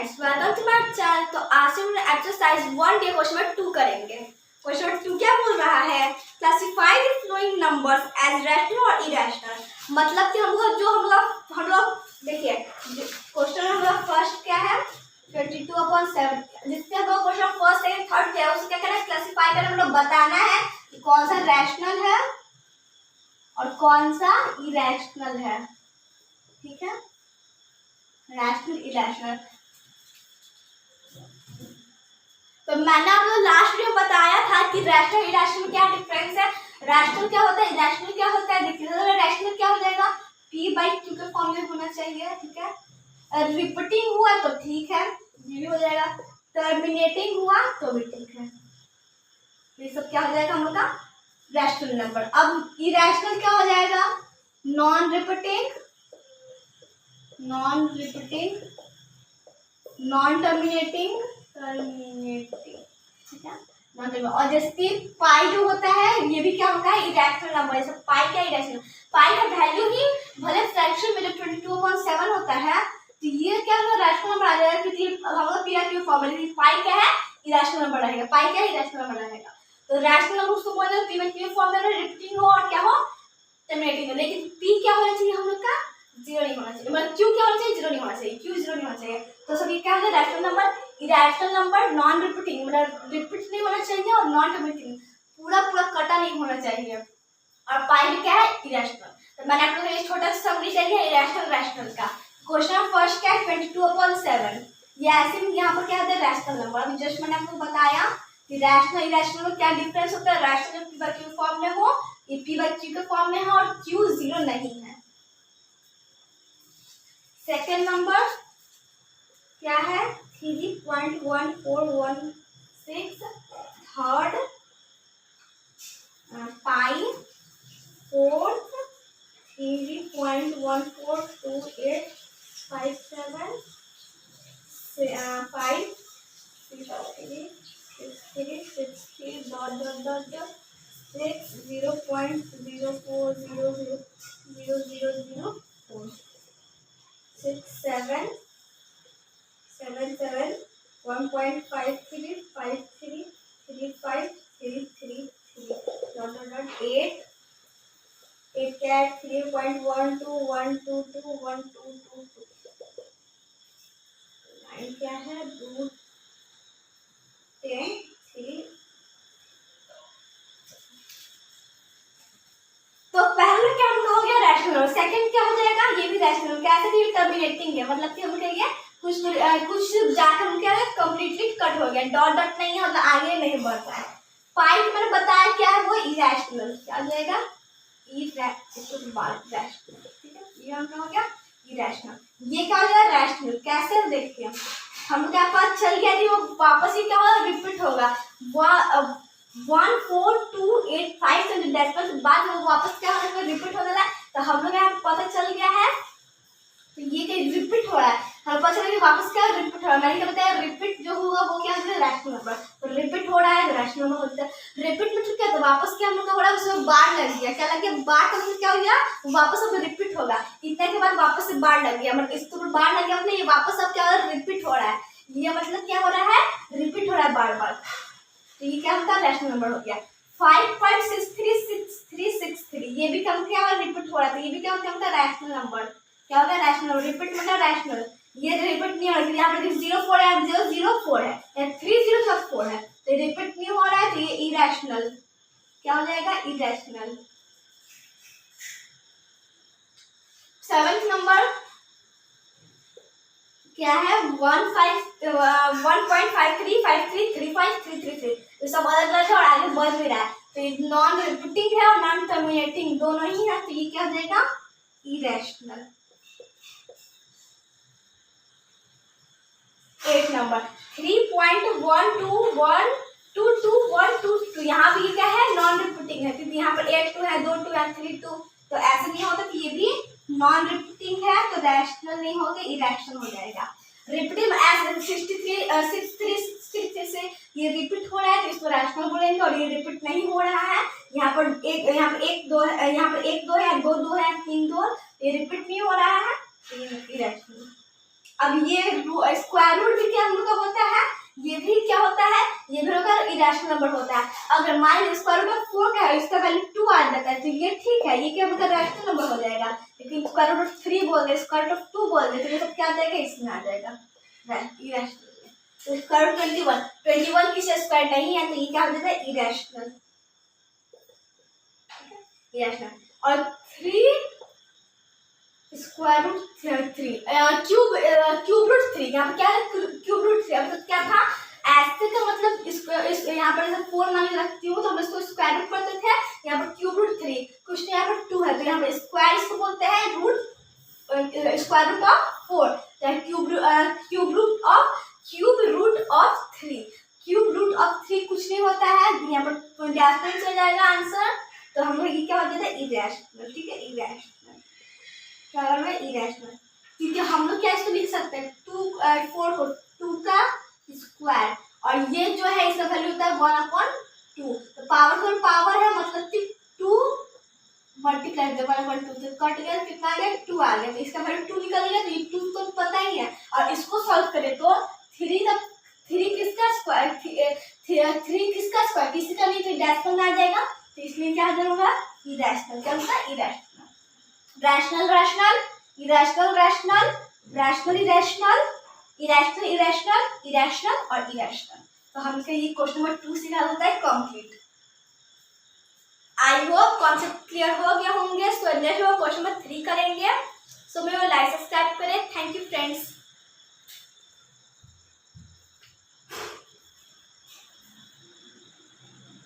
Friends, welcome to my channel. तो आज हम एक्सरसाइज 1 डे क्वेश्चन नंबर 2 करेंगे। क्वेश्चन नंबर 2 क्या बोल रहा है? Classify the following numbers as rational और इरेशनल। मतलब कि हम लोग देखिए, क्वेश्चन नंबर फर्स्ट क्या है 22/7, जिससे हम लोग क्वेश्चन फर्स्ट सेकंड थर्ड क्या है उसको क्या करना है, क्लासिफाई करना, हम लोग बताना है कि कौन सा रैशनल है और कौन सा इरेशनल है। ठीक है, रैशनल इरेशनल। तो मैंने आपको लास्ट वीडियो बताया था कि रैशनल इरेशनल क्या डिफरेंस है। रैशनल क्या होता है, इरेशनल क्या होता है। देखिए रैशनल क्या हो जाएगा, p/q के फॉर्म में होना चाहिए। ठीक है, रिपीटिंग हुआ तो ठीक है, ये भी हो जाएगा। टर्मिनेटिंग हुआ तो भी ठीक है। ये सब क्या हो जाएगा हम लोग का रैशनल नंबर। अब इरेशनल क्या हो जाएगा, नॉन रिपीटिंग, नॉन टर्मिनेटिंग, ठीक है। और जैसे पाई जो होता है ये भी क्या होता है, इरेशनल नंबर। जैसे पाई क्या इरेशनल, पाई का वैल्यू ही भले फ्रैक्शन में जो 22/7 होता है तो ये क्या होगा, रैशनल नंबर आ जाएगा, क्योंकि हम लोग p/q फॉर्म में पाई क्या है, इरेशनल नंबर रहेगा। पाई क्या है, इरेशनल नंबर रहेगा। तो रैशनल नंबर उसको बोलते हैं p/q फॉर्म में रिपीटिंग हो और क्या हो, टर्मिनेटिंग हो। लेकिन p क्या होना चाहिए हम लोग का, जीरो नहीं होना चाहिए। मतलब q क्या होना चाहिए, जीरो नहीं होना चाहिए, q जीरो नहीं होना चाहिए। तो सभी क्या है, rational number, irrational number, non repeating, मतलब रिपीट नहीं होना चाहिए, और नॉन टर्मिनेटिंग, पूरा कटा नहीं होना चाहिए। और पाई क्या है, इरेशनल। तो मैंने आपको एक छोटा सा समरी चाहिए इरेशनल रैशनल का। क्वेश्चन फर्स्ट क्या है 22/7, ये ऐसे में यहाँ पर क्या होता है, रैशनल नंबर। अभी जस्ट मैंने आपको बताया कि रैशनल इरेशनल में क्या डिफरेंस होता है। रैशनल p/q फॉर्म में हो, ये p/q के फॉर्म में है, और q जीरो नहीं है। सेकेंड नंबर क्या है 3.1416, third pi, fourth 3.142857, 5 63 dot dot dot dot 6 0.04000004 6 7 7 7 1.53533533 8 8 cat 3.12122222 9 क्या है, रूट 10 3। तो पहले क्या हम हो गया रैशनल, और सेकंड क्या हो जाएगा, ये भी रैशनल। कैसे भी टर्मिनेटिंग है, मतलब कि हम कहेंगे कुछ जाकर हम क्या है, कंप्लीटली कट हो गया, डॉट डॉट नहीं है, मतलब आगे नहीं बढ़ रहा है। पाई मैंने बताया क्या है, वो इरेशनल। क्या हो जाएगा, इरेशनल। ठीक है, ये हमने हो गया इरेशनल। ये क्या हो गया, रैशनल। कैसे देखिए, हम क्या पता चल गया कि वो वापस ही क्या होगा, रिपीट होगा। 14285 डेसिमल के बाद वो वापस क्या होगा, रिपीट होने लगा। तो हम लोग यहाँ पता चल गया है, तो ये क्या रिपीट हो रहा है, हमें पता चला कि वापस क्या रिपीट हो रहा है। मैंने क्या बताया, रिपीट जो हुआ वो क्या होता है, रैशनल नंबर। तो रिपीट हो रहा है तो रैशनल नंबर होता है। रिपीट मतलब क्या, तो वापस क्या हम लोग का हो रहा है, उसमें बार लग गया। क्या लग गया, बार का मतलब क्या हो गया, वापस अब रिपीट होगा। इतने के बाद वापस से बार लग गया, मतलब इसके ऊपर बार लग गया, मतलब ये वापस अब क्या हो रहा है, रिपीट हो रहा है। ये मतलब क्या हो रहा है, रिपीट हो रहा है बार बार। तो ये क्या होता है, रैशनल नंबर हो गया। 5.636363, ये भी कम क्या रिपीट हो रहा था, ये भी क्या होता है, रैशनल नंबर। क्या होगा, रैशनल। रिपीट मतलब रैशनल, ये रिपीट नहीं हो रहा है। यहाँ पर 04 है, 004 है, 30+4 है, तो रिपीट नहीं हो रहा है, तो ये इरेशनल। क्या हो जाएगा, इरेशनल। सेवेंथ नंबर क्या है 1.53533333, तो सब अलग अलग है और आगे बढ़ भी रहा है। तो नॉन रिपीटिंग है और नॉन टर्मिनेटिंग दोनों ही है, तो ये क्या हो जाएगा, इरेशनल। 8 नंबर 3.121222, यहाँ भी क्या है, नॉन रिपीटिंग है, क्योंकि यहाँ पर 8 2 है, 2 2 है, 3 2, तो ऐसे नहीं होता। कि ये भी नॉन रिपीटिंग है, तो रैशनल नहीं होगा, इरेशनल हो जाएगा। रिपीटिंग 63 से ये रिपीट हो रहा है, तो इसको रैशनल बोलेंगे। और ये रिपीट नहीं हो रहा है, यहाँ पर एक 2 है, यहाँ पर 1 2 है, 2 2 है, 3 2, ये रिपीट नहीं हो रहा है, तो ये इरेशनल। अब ये स्क्वायर रूट भी क्या हम लोग का होता है, ये भी क्या होता है, ये भी होगा इरेशनल नंबर होता है। अगर माइनस स्क्वायर रूट ऑफ 4 का है, इसका वैल्यू 2 आ जाता है, तो ये ठीक है, ये क्या होगा रैशनल नंबर हो जाएगा। लेकिन स्क्वायर रूट ऑफ 3 बोल दे, स्क्वायर रूट ऑफ 2 बोल दे, तो ये सब क्या आ जाएगा, इसमें आ जाएगा इरेशनल। तो स्क्वायर रूट 21 किसी स्क्वायर नहीं है, तो ये क्या हो जाता है इरेशनल। और 3 स्क्वायर रूट 3 क्यूब रूट 3, यहाँ पर क्या है क्यूब रूट 3, मतलब क्या था ऐसे का मतलब इस यहाँ पर जैसे 4 मान के रखती हूँ तो हम इसको स्क्वायर रूट करते थे, यहाँ पर क्यूब रूट 3, कुछ यहाँ पर 2 है, तो यहाँ पर स्क्वायर इसको बोलते हैं root square root of 4, cube root of 3, cube root of 3 कुछ नहीं होता है, यहाँ पर डिफरेंस हो जाएगा आंसर। तो हम लोग ये क्या हो जाता है इरेशनल, ठीक है इरेशनल, इरेशनल, क्योंकि हम लोग क्या इसको लिख सकते हैं 4 को 2 का स्क्वायर, और ये जो है इसका वैल्यू होता है 1/2, तो पावर पावर है मतलब 2 मल्टीप्लाई 1/2, तो कट गया कितना आ गया 2 आ गया, तो इसका वैल्यू 2 निकल गया, तो ये 2 तो पता ही है। और इसको सॉल्व करें तो 3 किसका स्क्वायर, 3 किसका स्क्वायर, किसी का नहीं, तो डेसिमल में आ जाएगा, तो इसलिए क्या होगा इरेशनल, क्या होगा irrational. Rational rational, irrational rational, rational irrational, irrational irrational, irrational और इरेशनल। तो हमसे ये क्वेश्चन नंबर 2 से हल होता है complete. I hope concept clear हो गया होंगे। सो नेक्स्ट क्वेश्चन नंबर 3 करेंगे। सो मेरे को लाइक सब्सक्राइब करें। Thank you friends.